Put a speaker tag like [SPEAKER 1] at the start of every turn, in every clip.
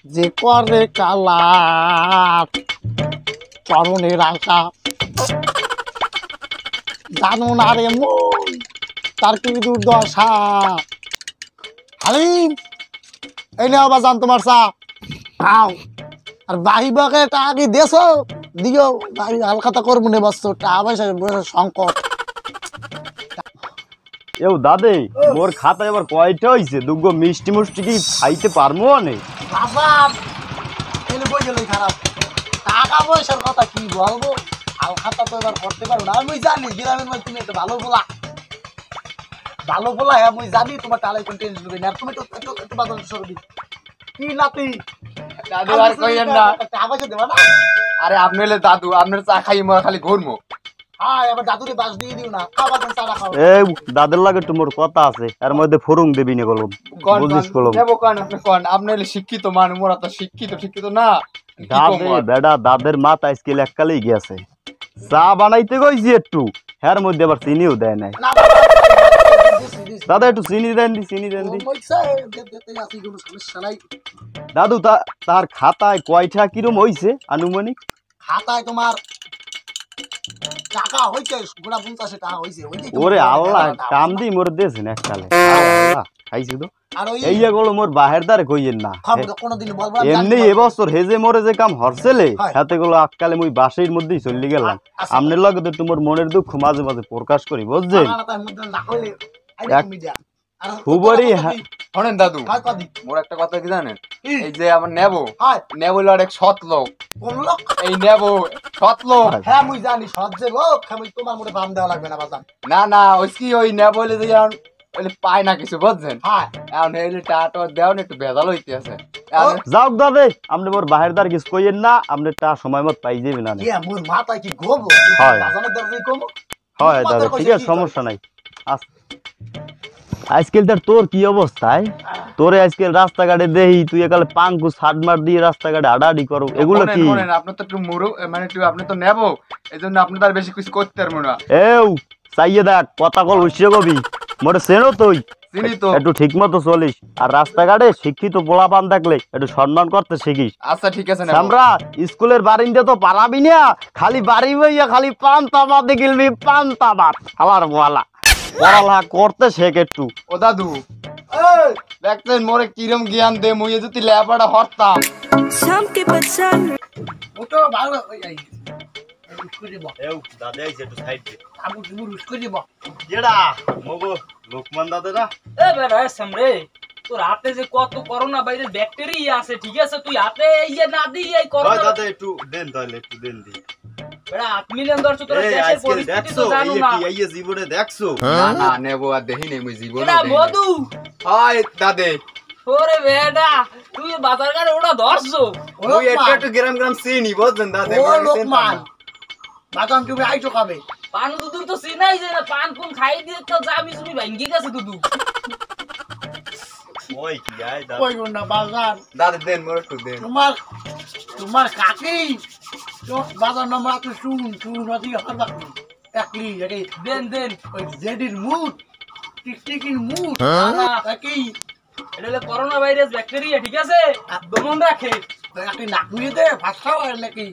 [SPEAKER 1] যে করে কালার চরণের আশা জানো না রে মন তার কি দুর্দশা। হালিম এই নেওয়া বাজান তোমার চা খাও। আর বাহিবাকে টাকা কি দেছো দিও, বাহি হালখাতা করবো নে বস্তু টাকা পয়সা সংকট।
[SPEAKER 2] এও দাদে মোর খাতায় আবার কয়টা হইছে? দুগো মিষ্টি মুষ্টি কি খাইতে পারমু অনেক?
[SPEAKER 1] বাজান এনে বই গেলেই খারাপ, টাকা পয়সার কথা কি বলবো, হালখাতা তো এবার করতে পারবো না। আমি জানি গ্রামের মধ্যে তুমি একটা ভালো বলা হ্যাঁ আমি জানি তোমার টালাই কোন টেনশন নেবে না। আর তুমি তো একটু বাজার সরবি কি নাতি
[SPEAKER 3] দাদু আর কইেন না।
[SPEAKER 1] টাকা পয়সা দেবা না?
[SPEAKER 3] আরে আপনি হলে দাদু, আপনার চা খাই মই খালি ঘুরমু।
[SPEAKER 1] হ্যাঁ এবার দাদুরে বাস দিয়ে দিও না, খাও বাজান চাটা খাও।
[SPEAKER 2] এই দাদের লাগে তো মোর কথা আছে, এর মধ্যে ফুরুং দেবি নে কলম, বুঝিস কলম।
[SPEAKER 3] নেবো কোন আপনি কোন, আপনি হলে শিক্ষিত মানুষ, মোরা তো শিক্ষিত না।
[SPEAKER 2] দাদে বেডা দাদের মাথা আজকাল এককালেই গেছে। চা বানাইতে কইছি একটু, এর মধ্যে আবার চিনিও দেয় নাই।
[SPEAKER 1] না বাবা,
[SPEAKER 2] দাদা একটু চিনি দেন দি।
[SPEAKER 1] সমস্যা নাই।
[SPEAKER 2] দাদু তার খাতায় কয়টা কিরম হইছে আনুমানিক?
[SPEAKER 1] খাতায় তোমার টাকা হইছে গোড়া 50 টাকা হইছে।
[SPEAKER 2] ওরে আল্লাহ কাম দি মোর দেছেন এককালে খাইছি তো।
[SPEAKER 1] আর ওই
[SPEAKER 2] এইয়া গেল মোর বাহের দ্বারে কইয়েন না,
[SPEAKER 1] কোনদিন বলবো না।
[SPEAKER 2] এমনি এবছর হেজে মরে যে কাম হরছেলে হাতে গুলো আজকালে মুই বাসের মধ্যেই চলে গেলাম। আমনের লগে তো তোমার মনের দুঃখ মাঝে মাঝে প্রকাশ করি, বুঝছেন? খুবই
[SPEAKER 3] শোনেন দাদু, মোর একটা কথা কি জানেন, এই যে আমার নেবো এক সৎ লোক, এই নেবো সৎ লোক।
[SPEAKER 1] হ্যাঁ মুই জানি সৎ যে লোক, আমি তোমার মোড়ে বাম দেওয়া লাগবে না বাজান।
[SPEAKER 3] না ওই কি ওই নেবো বলে যে বলে পায় না কিছু, বুঝছেন?
[SPEAKER 1] হ্যাঁ
[SPEAKER 3] এখন এই টাটা দেওয়া একটু ভেজাল হইতে আছে।
[SPEAKER 2] যাও দাদে, আপনি মোর বাহের দ্বার কিছু কইয়েন না, আপনি টা সময় মত পাই যাবে না।
[SPEAKER 1] মোর মাথায় কি গোবো
[SPEAKER 2] হয়
[SPEAKER 1] বাজানের দরকার কমো।
[SPEAKER 2] হয় দাদা, ঠিক আছে, সমস্যা নাই। আজকাল তোর কি অবস্থায়? তোরে আজকাল রাস্তাঘাটে দেহি তুই একালে পাঙ্কু ছাড় মার দিয়ে রাস্তাঘাটে হাঁটাহাঁটি করো, এগুলো কি?
[SPEAKER 3] আপনার তো একটু মুরু মানে একটু আপনি তো নেবো, এই জন্য আপনি তার বেশি কিছু করতে পারবো না।
[SPEAKER 2] এও চাইয়ে দেখ, কথা কল হইছে কবি মোরে চেনো তুই,
[SPEAKER 3] চিনি তো।
[SPEAKER 2] একটু ঠিক মতো চলিস, আর রাস্তাঘাটে শিক্ষিত পোলাপান থাকলে একটু সম্মান করতে শিখিস।
[SPEAKER 3] আচ্ছা ঠিক আছে।
[SPEAKER 2] আমরা স্কুলের বারিন্দে তো পারাবি না, খালি বাড়ি বইয়া খালি পান তাবাদ দেখিলবি, পান তাবাদ খালার বলা পড়ালেখা করতে শেখ একটু।
[SPEAKER 3] ও দাদু দেখতেন মোরে কিরম জ্ঞান দে, মুই যদি লেবাটা হরতাম।
[SPEAKER 1] ওটা ভালো হই যাই
[SPEAKER 2] লোকমান দাদা
[SPEAKER 4] তোর হাতে যে কত করোনা ভাইরাস ব্যাকটেরিয়া আছে, ঠিক আছে? তুই হাতে ইয়ে না দিই এই করোনা
[SPEAKER 2] দাদা একটু দেন, তাহলে একটু দেন দি।
[SPEAKER 4] বেটা 8 মিলিয়ন দর্শক তোর দেশের পরিস্থিতি তো জানো না।
[SPEAKER 2] এই জীবনে দেখছো?
[SPEAKER 3] না নেবো আর দেখি নেই মুই জীবনে।
[SPEAKER 4] এটা মধু
[SPEAKER 3] হাই দাদে,
[SPEAKER 4] ওরে বেটা তুই বাজার ঘাটে ওটা ধরছো?
[SPEAKER 3] ওই একটু গ্রাম চিনি, বুঝছেন দাদে?
[SPEAKER 1] ও লোকমান বাজান তুমি আইছো কবে?
[SPEAKER 4] পান দুধ তো চিনাই যায় না, পান কোন খাই দিয়ে তো জামি জমি ভাঙ্গি গেছে দুধ।
[SPEAKER 2] ওই কি আই দাদা,
[SPEAKER 1] কই না বাজান
[SPEAKER 3] দাদে দেন মোরে একটু দেন।
[SPEAKER 1] তোমার কাকি বাজার নাম রাখতে শুন নদী হরবা একলি রে
[SPEAKER 4] দেন
[SPEAKER 1] ওই জেডির মুড টিকটিকির মুড
[SPEAKER 4] না
[SPEAKER 1] কাকি
[SPEAKER 4] এটা হলো করোনা ভাইরাস ব্যাকটেরিয়া, ঠিক আছে? দমন রাখে
[SPEAKER 1] কাকি নাক মুয়ে দে ভাষা হয় নাকি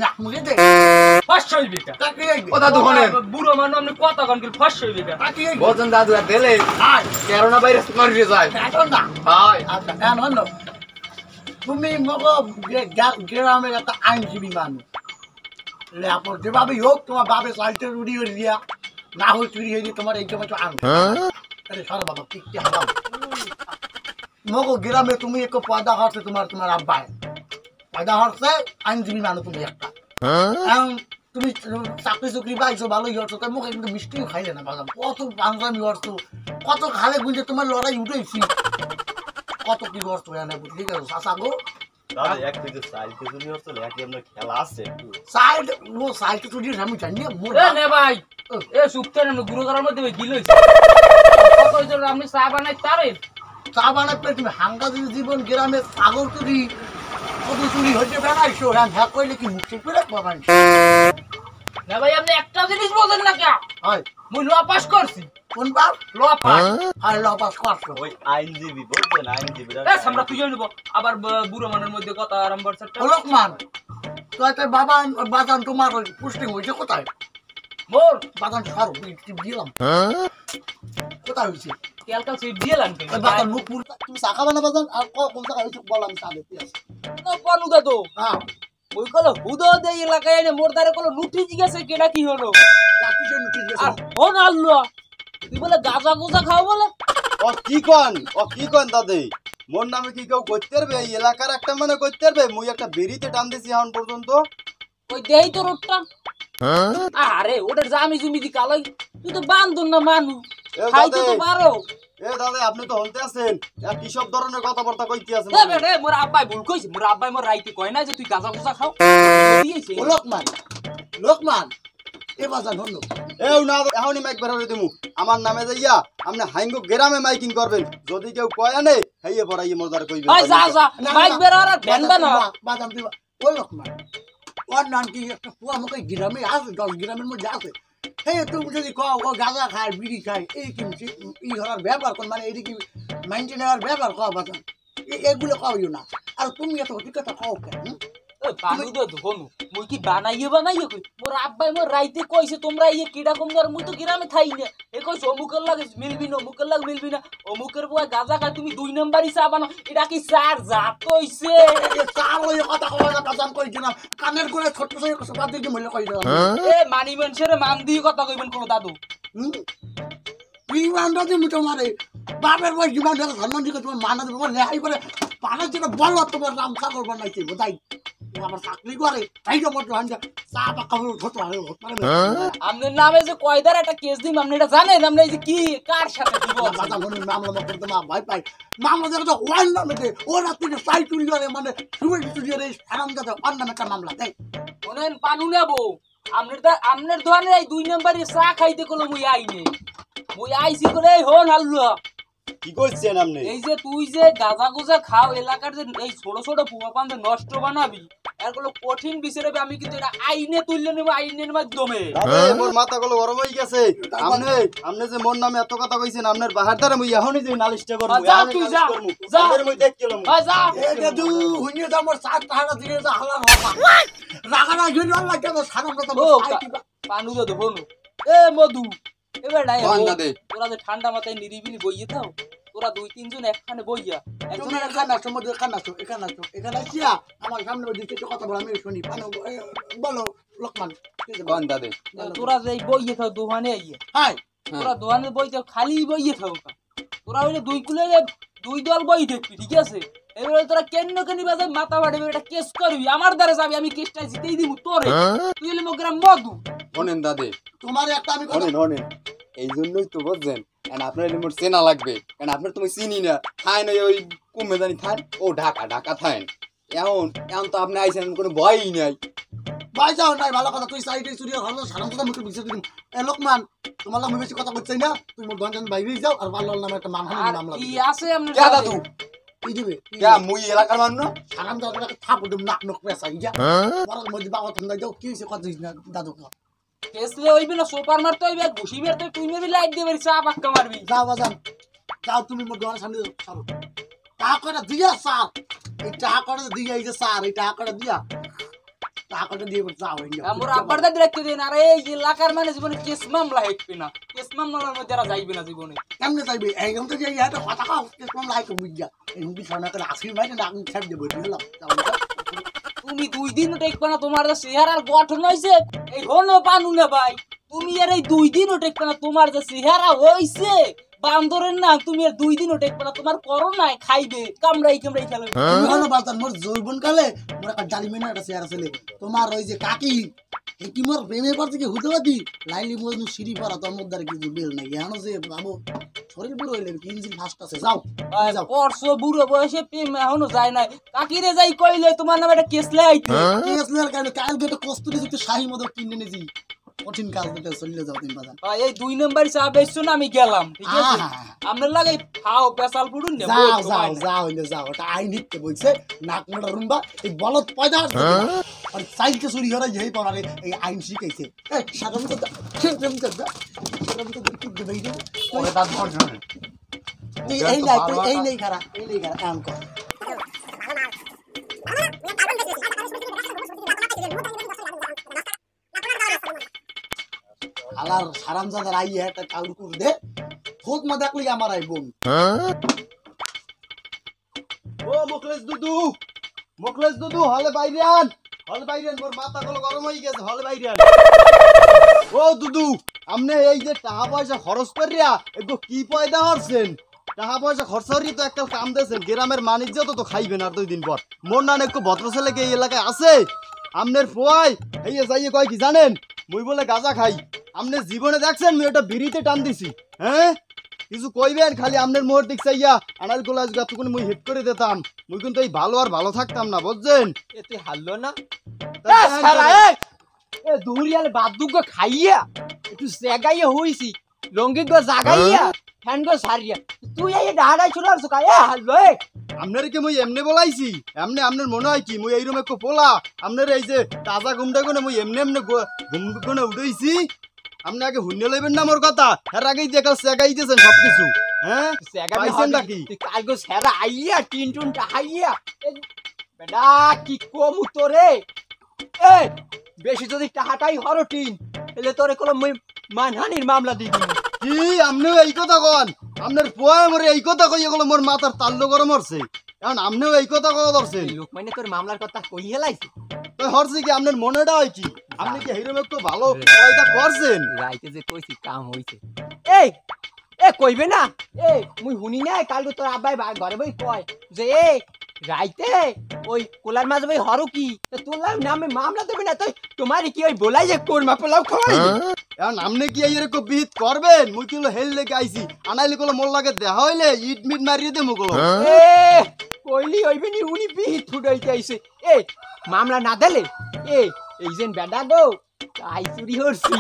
[SPEAKER 1] নাক মুয়ে দে
[SPEAKER 4] 500 বিকা।
[SPEAKER 1] কাকি
[SPEAKER 3] ও দাদু হনেন,
[SPEAKER 4] বুড়ো মানুষ আপনি কত কোন কি 500 বিকা?
[SPEAKER 1] কাকি
[SPEAKER 3] বুঝছেন দাদু আর দিলে
[SPEAKER 1] হাই
[SPEAKER 3] করোনা ভাইরাস মারিয়ে যায়।
[SPEAKER 1] এখন না
[SPEAKER 3] হাই
[SPEAKER 1] আচ্ছা কেন হলো তুমি মগো গ্রামের একটা আইনজীবী মানুষ লেপর যেভাবে হোক তোমার বাপে সাইটে রুড়ি হয়ে দিয়া না হয় চুরি হয়ে দিয়ে তোমার এই জন্য আন আরে সারা বাবা টিকটি হারাম মগো গ্রামে তুমি একটু পয়দা হচ্ছে তোমার আব্বায় পয়দা হচ্ছে আইনজীবী মানুষ তুমি একটা এখন তুমি চাকরি পাইছো ভালোই হচ্ছো তাই মুখে কিন্তু মিষ্টিও খাইলে না বাজাম কত বাংলামি হচ্ছো কত খালে গুঞ্জে তোমার লড়াই উঠেছি কত কি করছো এনে ঠিক আছে চাচা গো
[SPEAKER 2] দাদা এক থেকে সাইডে চুরি হচ্ছে নাকি আপনার খেলা আছে একটু
[SPEAKER 1] সাইড চুরি আমি জানি
[SPEAKER 4] এ নে ভাই এ সুপ্তে না গুরু করার মধ্যে কি লইছে? কত হইছে আপনি চা বানাই তারেন?
[SPEAKER 1] চা বানাতে তুমি হাঙ্গা জীবন গ্রামে সাগর চুরি কত চুরি হচ্ছে বেড়াইছো হ্যাঁ কইলে কি মুখ চেপে রাখবো
[SPEAKER 4] না ভাই আপনি একটা জিনিস বোঝেন না কে
[SPEAKER 1] হয়
[SPEAKER 4] মুই ল পাস করছি
[SPEAKER 1] কোন বাপ
[SPEAKER 4] ল পাস
[SPEAKER 1] আর লপাস করছো
[SPEAKER 2] ওই আইনজীবী বলছেন আইনজীবী
[SPEAKER 4] এ আমরা তুই জানিব আবার বুড়ো মানের মধ্যে কথা আরম্ভ করছে
[SPEAKER 1] লোকমান তো বাবা বাদান তোমার পুষ্টিং হয়েছে কোথায়
[SPEAKER 4] মোর
[SPEAKER 1] বাদান সারো দিলাম কোথায় হয়েছে
[SPEAKER 4] ক্যালকাল সুই দিলাম
[SPEAKER 1] ওই বাদান মুখ পুরো তুমি শাখা বানা বাদান আর কোন জায়গায় হয়েছে বল আমি চা দিতে আসি
[SPEAKER 4] তো পানু দা তো
[SPEAKER 1] হ্যাঁ
[SPEAKER 4] ওই কলো হুদো দে এলাকায় এনে মোর দ্বারে কলো লুটি জিজ্ঞাসা কেডা কি হলো
[SPEAKER 1] চাকরি জন্য ঠিক আছে
[SPEAKER 4] আর হন আল্লাহ তুই বলে গাঁজা গোজা খাও বলে
[SPEAKER 2] ও কি কন দাদি মোর নামে কি কেউ করতে পারবে এই এলাকার একটা মানে করতে পারবে মুই একটা বেরিতে টান দিছি এখন পর্যন্ত
[SPEAKER 4] ওই দেই তো রোডটা আরে ওটার জামি জমি দি কালাই তুই তো বান্ধন না মানু
[SPEAKER 2] এ
[SPEAKER 4] খাইতে তো
[SPEAKER 2] দাদা
[SPEAKER 4] পারো
[SPEAKER 2] এ দাদা আপনি তো হলতে আছেন কি সব ধরনের কথাবার্তা কইতে আছেন
[SPEAKER 4] এ বেটা মোর আব্বাই ভুল কইছে মোর আব্বাই মোর রাইতে কয় না যে তুই গাঁজা গোজা খাও দিয়েছে
[SPEAKER 1] ও লোকমান এ বাদান হলো
[SPEAKER 2] এও না এখনই মাইক বের করে দিমু আমার নামে যাইয়া আপনি হাইঙ্গো গ্রামে মাইকিং করবেন যদি কেউ কয় আনে হাইয়ে পড়াইয়ে মোরদার কইবেন
[SPEAKER 4] ওই যা যা বাইক বের আর ভ্যানবা না
[SPEAKER 1] বাদাম দিবা ও লোকমান ওর নাম কি একটা পুয়া আমাকে গ্রামে আছে 10 গ্রামের মধ্যে আছে এই তুমি যদি কও ও গাঁজা খায় বিড়ি খায় এই কি এই হওয়ার ব্যাপার কোন মানে এই কি মাইন্ডে নেওয়ার ব্যাপার কও বাদাম এগুলো কইও না আর তুমি এত ঠিক কথা কও কেন
[SPEAKER 4] ওই পানু দো ধনু মুই কি বানাইয়ে কই মোর আব্বাই মোর রাইতে কইছে তোমরা ইয়ে কিডা কম আর মুই তো গ্রামে থাই না এ কইছে অমুকের লাগে মিলবি না অমুকের লাগে মিলবি না অমুকের বুয়া গাঁজা খায় তুমি 2 নাম্বারই চা বানাও এটা কি চার জাত কইছে
[SPEAKER 1] চার ওই কথা কও না বাদাম কইছ না কানের করে ছোট ছোট কথা বাদ দিয়ে মইলে কই দাও
[SPEAKER 4] এ মানি মানুষের মান দিয়ে কথা কইবেন কোন দাদু
[SPEAKER 1] বিমানটা তুমি তোমারে বাপের বয়স জীবন ধরে সম্মান দিকে তোমার মানা দেবো লেহাই করে পানের যেটা বলো তোমার নাম সাগর বানাইছে বোধাই আমার চাকরি করে তাই তো বলতো হাঞ্জা চা পাকা হলো ধরতে হবে
[SPEAKER 4] আপনার নামে যে কয়দার একটা কেস দিম আপনি এটা জানেন আপনি এই যে কি কার সাথে দিব
[SPEAKER 1] বাধা মনে মামলা করতে মা ভয় পাই মামলা দেখে তো ওয়ান নামে দে ও রাত্রি সাই চুরি করে মানে সুইল চুরি করে হারাম দাদা ওয়ান নামে একটা মামলা দেয়
[SPEAKER 4] শোনেন পানু নেবো আপনার দোকানে এই 2 নাম্বারে চা খাইতে কলো মুই আইনে মুই আইছি করে এই হন আল্লাহ
[SPEAKER 2] কি কইছেন আপনি
[SPEAKER 4] এই যে তুই যে গাঁজা গোজা খাও এলাকার যে এই ছোট ছোট পুয়া পান্তে নষ্ট বানাবি এর গুলো কঠিন বিচারে আমি কিন্তু এটা আইনে তুললে নেব আইনের মাধ্যমে
[SPEAKER 2] দাদা মোর মাথা গুলো গরম হই গেছে আপনি যে মোর নামে এত কথা কইছেন আপনার বাহার দ্বারা মুই এখনই যে নালিশটা করব
[SPEAKER 4] যা তুই যা যা
[SPEAKER 2] মুই দেখছিলাম
[SPEAKER 4] যা
[SPEAKER 1] এ দাদু হুইনি তো আমার সাত টাকা দিয়ে যা হালা রাগা গিয়ে আল্লাহ কেন সারাম তো
[SPEAKER 4] ও পানু দো বনু এ মধু এবার নাই তোরা যে ঠান্ডা মাথায় নিরিবিলি বইয়ে থাও তোরা 2-3 জন একখানে বইয়া
[SPEAKER 1] তুমি এখানে আসো মধ্যে এখানে আসিয়া আমার সামনে দিকে কথা বলা আমি শুনি বলো লোকমান
[SPEAKER 3] কোন দাদে
[SPEAKER 4] তোরা যে বইয়ে থাও দোকানে আইয়ে
[SPEAKER 1] হাই
[SPEAKER 4] তোরা দোকানে বইতে খালি বইয়ে থাও তোরা ওই 2 কুলে 2 দল বই দেখবি ঠিক আছে এবারে তোরা কেন বাজে মাথা বাড়বে এটা কেস করবি আমার দ্বারা যাবি আমি কেসটা জিতেই দিব তোরে তুই হলে মগরা মধু
[SPEAKER 3] শোনেন দাদে
[SPEAKER 1] তোমার একটা আমি
[SPEAKER 3] শোনেন এই জন্যই তো বুঝছেন কারণ আপনার মোর চেনা লাগবে কারণ আপনার তুমি চিনি না খায় না ওই কমে জানি থান ও ঢাকা থাকেন এখন তো আপনি আইসেন কোনো ভয়ই নাই
[SPEAKER 1] ভাই যাও নাই ভালো কথা তুই সাইডে চুরি হলো সারাম কথা মুখে বিছে দিন এ লোকমান তোমার লাগে বেশি কথা বলছাই না তুই মোর গঞ্জন বাইরে যাও আর ভালো নামে একটা মামলা
[SPEAKER 4] কি আছে আপনার
[SPEAKER 3] কে দাদু
[SPEAKER 1] এই দিবে
[SPEAKER 3] কে মুই এলাকার মানুষ
[SPEAKER 1] সারাম দাদা থাপড় দম নাক নক পেছা ইয়া পরে মধ্যে বাবা ঠান্ডা যাও কি হইছে কথা না দাদু
[SPEAKER 4] কেসলে হইবে না সুপার মারতে হইবে ঘুষি মারতে তুই মেবি লাইট দিয়ে সা পাক্কা মারবি
[SPEAKER 1] যাও বাজান যাও তুমি মোর দোকানের সামনে ছাড়ো টাকা করে দিয়া স্যার এই টাকা করে দিয়া এই যে স্যার এই টাকা করে দিয়া টাকা করে দিয়ে যাও
[SPEAKER 4] আমার আব্বার দাদি রাখতে দেন আরে এই এলাকার মানে জীবনে কেস মামলা হেকবে না কেস মামলার মধ্যে আর যাইবে না জীবনে
[SPEAKER 1] কেমনে যাইবে এইরকম তো যে এটা কথা কাও কেমন লাইক বুঝা এই মুখি সামনে করে আসি মাইনে না আমি ছাড় দেব বুঝলাম
[SPEAKER 4] তুমি 2 দিনও টেকবে না তোমার যে চেহারার গঠন হইছে এই হলো পানু না ভাই তুমি আর এই 2 দিনও টেকবে না তোমার যে চেহারা হইছে বান্দরের না তুমি আর 2 দিনও টেকবে না তোমার করোনা খাইবে কামড়াই খেলবে
[SPEAKER 1] তুমি হলো বাজান মোর জৈবন কালে মোর একটা জালিমেনা একটা চেহারা ছেলে তোমার ওই যে কাকি কি মোর প্রেমে পড়ছে কি হুদবাদি লাইলি মোর সিঁড়ি পড়া তোর মধ্যে কিছু বেল নাই জানো যে বাবু শরীর বুড়ো হইলে কি ইঞ্জিন ফাস্ট আছে যাও যাও
[SPEAKER 4] পরশো বুড়ো বয়সে প্রেম এখনো যায় নাই কাকিরে যাই কইলে তোমার নামে একটা কেস লাই
[SPEAKER 1] কেস লের কারণে কালকে তো কস্তুরি যুক্ত শাহী মদ কিনে নেছি কঠিন কাজ দিতে চলে যাও তুমি বাজান।
[SPEAKER 4] ভাই এই 2 নাম্বার চা বেচছো না আমি গেলাম ঠিক আছে
[SPEAKER 1] আহা।
[SPEAKER 4] আপনার লাগে খাও পেশাল পুড়ুন না
[SPEAKER 1] যাও যাও যাও হইলে যাও, ওটা আইন নিতে বলছে নাক মোটা রুম্বা এই বলত পয়দা আর সাইকেল চুরি হরা যেই পারে এই আইন শিখাইছে। এই সাধারণ তো সাধারণ তো কি দেই দে
[SPEAKER 3] ওরে দাঁত ধর না
[SPEAKER 1] এই নাই এই নেই খারা কাম কর। আলার সারামজাদার আইয়ে একটা কাউর করে দে খোদ মা দেখলি আমার আই বোন।
[SPEAKER 2] ও মুখলেশ দুদু হলে বাইরান মোর মাথা গুলো গরম হয়ে গেছে, হলে বাইরান। ও দুদু আপনি এই যে টাকা পয়সা খরচ করিয়া এগো কি পয়দা হরছেন? টাকা পয়সা খরচ করিয়ে তো একটা কাম দিয়েছেন, গ্রামের বাণিজ্য তো খাইবেন আর 2 দিন পর। মোর নান একটু ভদ্র ছেলে কি এই এলাকায় আছে? আমনের পোয়াই এই যাইয়ে কয় কি জানেন, মুই বলে গাঁজা খাই। আপনি জীবনে দেখছেন মুই ওটা বিড়িতে টান দিছি? হ্যাঁ কিছু কইবেন খালি আমনের মোহর দিক চাইয়া আনার গোলাজ গাতুকুনি মুই হিট করে দিতাম। মুই কিন্তু এই ভালো আর ভালো থাকতাম না বুঝছেন?
[SPEAKER 4] এতে হারলো না
[SPEAKER 2] তা
[SPEAKER 4] এ দুরিয়ালে বাদুগ খাইয়া একটু জাগাইয়া হইছি লঙ্গি গো জাগাইয়া ফ্যান গো সারিয়া তুই এই ডাড়াই চুলার সুকা এ হারলো এ
[SPEAKER 2] আপনার কি মুই এমনি বলাইছি? এমনি আপনার মনে হয় কি মুই এইরকম একটু পোলা আপনার এই যে তাজা ঘুমটা কোনে মুই এমনি এমনি ঘুম কোনে উঠেছি? আপনি আগে হুন্নে লইবেন না মোর কথা, এর আগেই দেখাল সেগাই দিয়েছেন সবকিছু। হ্যাঁ পাইছেন নাকি?
[SPEAKER 4] কাল গো সেরা আইয়া টিন টুন টাহাইয়া বেডা কি কম তোরে এ বেশি যদি টাহাটাই হরো টিন এলে তোরে কোনো মানহানির মামলা দিয়ে দিবি।
[SPEAKER 2] কি আপনিও এই কথা কন? আপনার পোয়া মরে এই কথা কই এগুলো মোর মাথার তাল্লো গরম হচ্ছে। এখন আপনিও এই কথা কওয়া ধরছেন?
[SPEAKER 4] লোক মানে তোর মামলার কথা কই হেলাইছে
[SPEAKER 2] তো হরছে কি আপনার মনেটা হয় কি? আপনি কি হিরোম একটু ভালো পয়দা করছেন?
[SPEAKER 4] রাইতে যে কইছি কাম হইছে এই এ কইবে না এ মুই হুনি না কাল তোর আব্বাই ঘরে বই কয় যে এ রাইতে ওই কোলার মাঝে ভাই হরো কি তোর নামে মামলা দেবে না তুই তোমারই কি ওই বলাই যে কোরমা পোলাও খাওয়াই
[SPEAKER 2] এখন আপনি কি এরকম বিহিত করবেন? মুই কিলো হেল লেগে আইছি, আনাইলে গুলো মোর লাগে দেখা হইলে ইট মিট মারিয়ে দে মুগুলো।
[SPEAKER 4] এ কইলি হইবে নি উনি বিহিত ফুটাইতে আইছে এ মামলা না দিলে এ এই যে বেডা গো কাই চুরি হরছি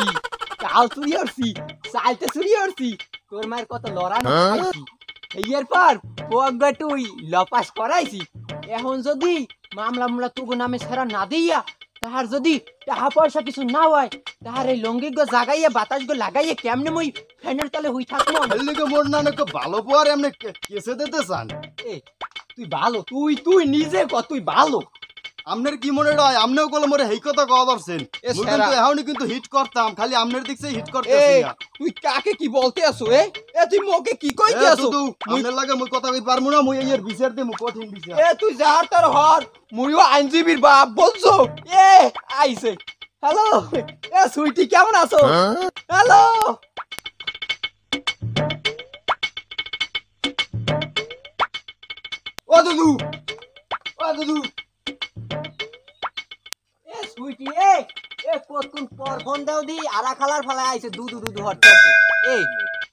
[SPEAKER 4] কাল চুরি হরছি চালতে চুরি হরছি তোর মায়ের কত লড়ানো খাইছি এর পর পোয়াগা তুই লপাস করাইছি। এখন যদি মামলা তোগো নামে সেরা না দিয়া তাহার যদি টাকা পয়সা কিছু না হয় তাহার এই লঙ্গি গো জাগাইয়া বাতাস গো লাগাইয়া কেমনে মই ফ্যানের তলে হই থাকবো।
[SPEAKER 2] হেল লেগে মোর না একটু ভালো পোয়ার এমনি কেসে দিতে চান?
[SPEAKER 4] এ তুই ভালো তুই নিজে ক তুই ভালো।
[SPEAKER 2] আপনার কি মনে হয় আপনিও কলে মোরে এই কথা কওয়া ধরছেন?
[SPEAKER 4] এ
[SPEAKER 2] মুই
[SPEAKER 4] সেরা।
[SPEAKER 2] কিন্তু এখনই কিন্তু হিট করতাম, খালি আপনার দিক থেকে হিট করতেছি না।
[SPEAKER 4] তুই কাকে কি বলতে আসো এ তুই মোকে কি কইতে আসো?
[SPEAKER 2] শুধু আপনার লাগে মুই কথা কই পারমু না, মুই এর বিচার দিমু কঠিন বিচার।
[SPEAKER 4] তুই যার তার হর মুইও আইনজীবীর বাপ বলছো এ আইছে। হ্যালো সুইটি কেমন আছো? হ্যালো
[SPEAKER 2] ও দুদু
[SPEAKER 4] সুইটি কতক্ষণ পর ফোন দাও দি আরা খালার ফেলায় আইছে দুধু হরতে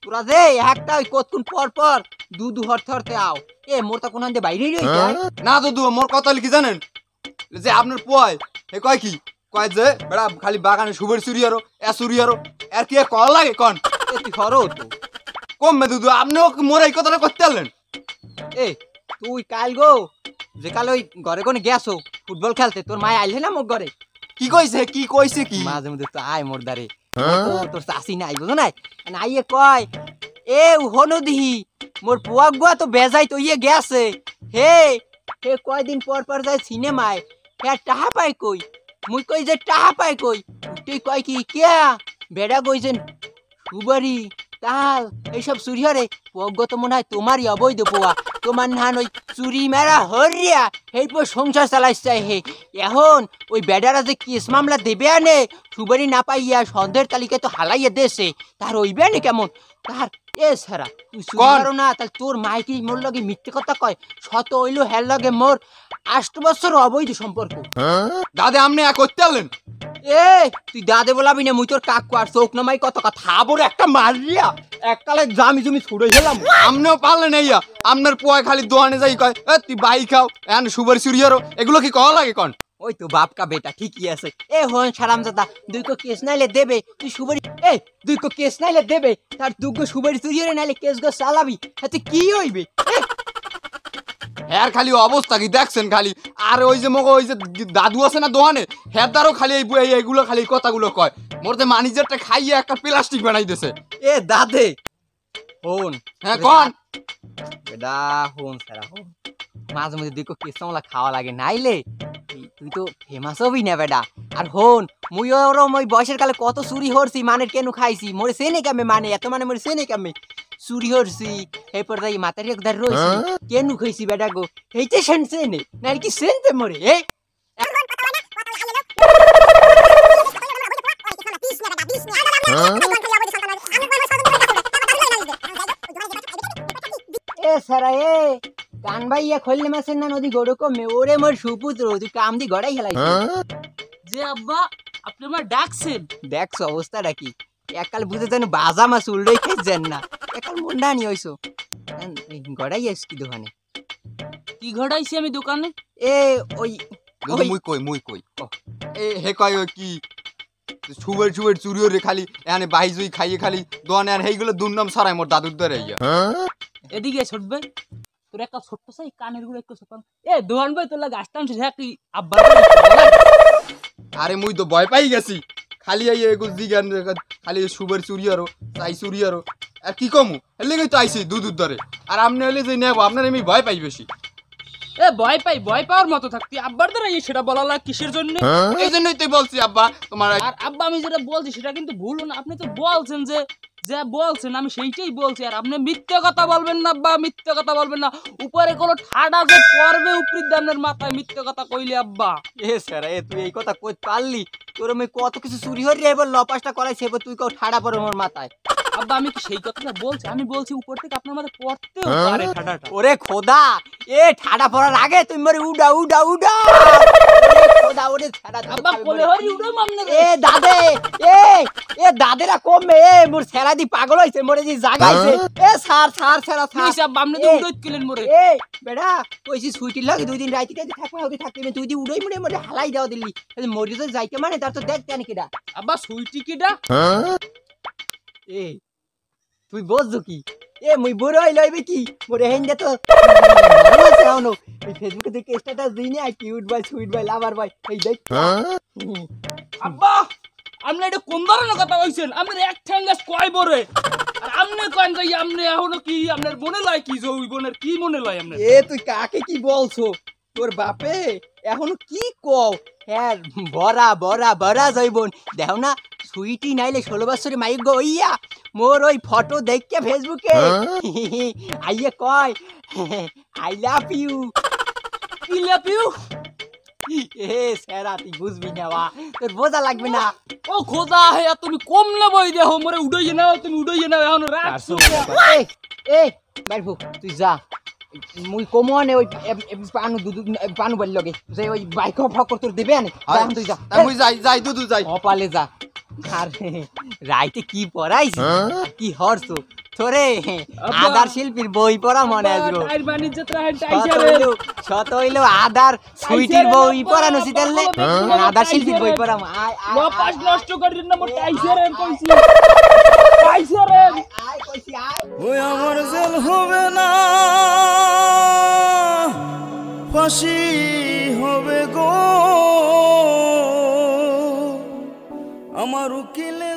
[SPEAKER 4] তোরা যে একটা ওই কতক্ষণ পর দুধু হরতে আও মোর তো কোন বাইরেই রইছে
[SPEAKER 3] না দুদু মোর কথা কি জানেন যে আপনার পোয় হে কয় কি কয় যে বেড়া খালি বাগানে সুবের চুরি আরো এ চুরি আরো আর কি কল লাগে কন
[SPEAKER 4] তুই হরো তো
[SPEAKER 3] কমবে দুদু আপনিও মোর এই কথাটা করতে পারলেন?
[SPEAKER 4] তুই কাল গো যে কাল ওই ঘরে কোনে গেছো ফুটবল খেলতে তোর মায় আইলে না মোর ঘরে
[SPEAKER 3] কি কইছে কি
[SPEAKER 4] মাঝে মধ্যে তো আয় মোর দারে তোর চাষি নাই বুঝো নাই আইয়ে কয় এ হনো দিহি মোর পুয়াক গুয়া তো বেজাই তো ইয়ে গেছে হে কয়দিন পর যায় সিনেমায় টাহা পাই কই মুই কই যে টাহা পাই কই তুই কয় কি কে বেড়া কইছেন সুবারি তাল এইসব চুরি হরে পুয়াক তো মনে হয় তোমারই অবৈধ পুয়া তোমার নান ওই চুরি মেরা হরিয়া এরপর সংসার চালাইছে হে এখন ওই বেডারা যে কেস মামলা দেবে আনে সুবারি না পাইয়া সন্দেহের তালিকায় তো হালাইয়া দেশে তার ওইবে আনে কেমন তার ছাড়া তুই শুনবারো না তাহলে তোর মাই কি মোর লগে মিথ্যে কথা কয় শত হইলো হের লগে মোর 8 বছর অবৈধ সম্পর্ক।
[SPEAKER 3] দাদা আপনি করতে পারলেন?
[SPEAKER 4] তুই দাদে বলাবি না মুই তোর কাকু আর চোখ নামাই কত কথা থাবর একটা মারিয়া এককালে জামি জমি ছুড়ে গেলাম।
[SPEAKER 3] আপনিও পারলেন এইয়া আপনার পোয় খালি দোয়ানে যাই কয় তুই বাই খাও এখন সুবের চুরি আরো এগুলো কি কওয়া লাগে কন?
[SPEAKER 5] ওই তো বাপ কা বেটা ঠিকই আছে। এ হন সারামজাদা, দুই কো কেস নাইলে দেবে তুই সুবারি, এ দুই কো কেস নাইলে দেবে তার দুগো সুবারি চুরি হরে নাইলে কেস গো চালাবি, এতে কি হইবে?
[SPEAKER 3] হ্যার খালি অবস্থা কি দেখছেন খালি। আর ওই যে মগো ওই যে দাদু আছে না দোকানে, হ্যার দ্বারও খালি এইগুলো খালি কথাগুলো কয়। মোর যে ম্যানেজারটা খাইয়ে একটা প্লাস্টিক বানাই দিছে।
[SPEAKER 5] এ দাদে হন,
[SPEAKER 3] হ্যাঁ কন
[SPEAKER 5] বেটা হন সারা হন, মাঝে মধ্যে দুই কো কেস মামলা খাওয়া লাগে, নাইলে তুই তো ফেমাস হবি না বেটা। আর হন মুই ওরম ওই বয়সের কালে কত চুরি হরছি, মানের কেন খাইছি, মোরে সেনে কামে মানে এত মানে মোরে সেনে কামে চুরি হরছি, এরপর যাই মাতারি একদার রইছি কেন খাইছি বেটা গো, এইতে সেনছে নে না কি সেনতে মোরে এ সারা এ কান ভাইয়া খোললে মাসের না নদী গড়ো কমে ওরে মোর সুপুত্র তুই কাম দি গড়াই হেলাইছিস।
[SPEAKER 4] যে আব্বা আপনি আমার ডাকছেন?
[SPEAKER 5] দেখছো অবস্থাটা কি, একাল বুঝে যেন বাজা মাছ উল্টোই খেয়েছেন না, একাল মুন্ডা নি হইছো গড়াই আস কি দোকানে?
[SPEAKER 4] কি ঘটাইছি আমি দোকানে?
[SPEAKER 5] এ ওই
[SPEAKER 3] দাদু মুই কই এ হে কয় ওই কি সুবের চুরি হরে খালি এখানে বাইজুই খাইয়ে খালি দোকানে আর সেইগুলো দুর্নাম ছড়ায় মোর দাদুর ধরে ইয়া।
[SPEAKER 4] এদিকে ছোটবে তোর একটা ছোট্ট সাই কানের গুলো একটু ছোট। এ দোহান ভাই তোর গাছটা আনছিস হ্যাঁ তুই আব্বা?
[SPEAKER 3] আরে মুই তো ভয় পাই গেছি খালি এই এগুলো দিগান খালি সুবের চুরি আরো চাই চুরি আরো আর কি কমু এর লেগেই তো আইছি দুধুর ধরে। আর আপনি হলে যে নেবো আপনার আমি ভয় পাই বেশি।
[SPEAKER 4] এ ভয় পাওয়ার মতো থাকতি আব্বার দ্বারা সেটা বলা লাগে কিসের জন্য?
[SPEAKER 3] এই জন্যই তো বলছি আব্বা তোমার।
[SPEAKER 4] আর আব্বা আমি যেটা বলছি সেটা কিন্তু ভুল না, আপনি তো বলছেন যে যা বলছেন আমি সেইটাই বলছি। আর আপনি মিথ্যে কথা বলবেন না আব্বা, মিথ্যে কথা বলবেন না। উপরে কোনো ঠাডা যে পড়বে উপরি দামের মাথায় মিথ্যে কথা কইলে আব্বা।
[SPEAKER 5] এ সারা এ তুই এই কথা কই পারলি? তোর আমি কত কিছু চুরি হরি এবার লপাসটা করাইছে, এবার তুই কেউ ঠাড়া পড়ে মোর মাথায়।
[SPEAKER 4] আব্বা আমি কি সেই কথাটা বলছি? আমি বলছি উপর থেকে আপনার মাথায় পড়তেও পারে ঠাডাটা।
[SPEAKER 5] ওরে খোদা এ ঠাডা পড়ার আগে তুই মরে উডা উডা উডা খোদা ওরে ছাড়া
[SPEAKER 4] আব্বা কোলে হরি উড়ো মামনে
[SPEAKER 5] এ দাদে এ এ দাদেরা কমে এ মোর ছেড়া দি পাগল হইছে মোরে দি জাগাইছে এ সার সার ছাড়া
[SPEAKER 4] কি
[SPEAKER 5] ছাড়
[SPEAKER 4] সব বামনে তো উড়োত কিলেন মোরে।
[SPEAKER 5] এ বেড়া কইছি সুইটি লাগে দুই দিন রাইতে রাইতে থাকবা হতে থাকতে তুই দি উড়াই মুড়ে মোরে হালাই দাও দিলি মরি তো যাইতে মানে তার তো দেখ জানি কিডা
[SPEAKER 4] আব্বা সুইটি কিডা?
[SPEAKER 5] এ তুই বুঝছো কি এ মুই বড় হই লইবে কি মোরে হেন্দে তো আছে আনো এই ফেসবুকে দেখে স্ট্যাটাস দিই না কিউট বয় সুইট বয় লাভার বয় এই দেখ
[SPEAKER 4] আব্বা আপনি এটা কোন ধরনের কথা কইছেন? আপনার এক ঠ্যাঙ্গাস কয় বরে আর আপনি কইন যাই আপনি এখনো কি আপনার মনে লয় কি যে ওই বোনের কি মনে লয় আপনার?
[SPEAKER 5] এ তুই কাকে কি বলছো? তোর বাপে এখনো কি কও? হ্যাঁ বড়া বড়া বড়া জৈবন দেও না সুইটি নাইলে 16 বছরের মাইক গো ইয়া মোর ওই ফটো দেখকে ফেসবুকে আইয়ে কয় আই লাভ ইউ
[SPEAKER 4] কি লাভ ইউ?
[SPEAKER 5] এ সেরা তুই বুঝবি না বা তোর বোঝা লাগবে না।
[SPEAKER 4] ও খোদা হে তুমি কম নেবই দেখো মোরে উড়াইয়ে নাও, তুমি উড়াইয়ে নাও এখন রাখছো।
[SPEAKER 5] এ এ বাইরফু তুই যা মুই কমনে ওই পানু দুদু পানু বল লগে যে ওই বাইক ফক তোর দিবে না তুই যা
[SPEAKER 3] মুই যাই দুধু যাই
[SPEAKER 5] অপালে যা। আর রাইতে কি পড়াইছি কি হরছো তোরে আদার শিল্পীর বই পড়া মনে আসলো
[SPEAKER 4] টাইর বাণিজ্য ত্রাহেন টাইসারে
[SPEAKER 5] শত হইলো আদার সুইটির বই পড়ানো সিতালে আদার শিল্পীর বই পড়াম
[SPEAKER 4] লপাস নষ্ট করিস না মোর টাইসারে কইছি টাইসারে
[SPEAKER 5] আয় কইছি আয়
[SPEAKER 6] ওই আমার জেল হবে না ফাঁসি হবে গো আমার উকিলে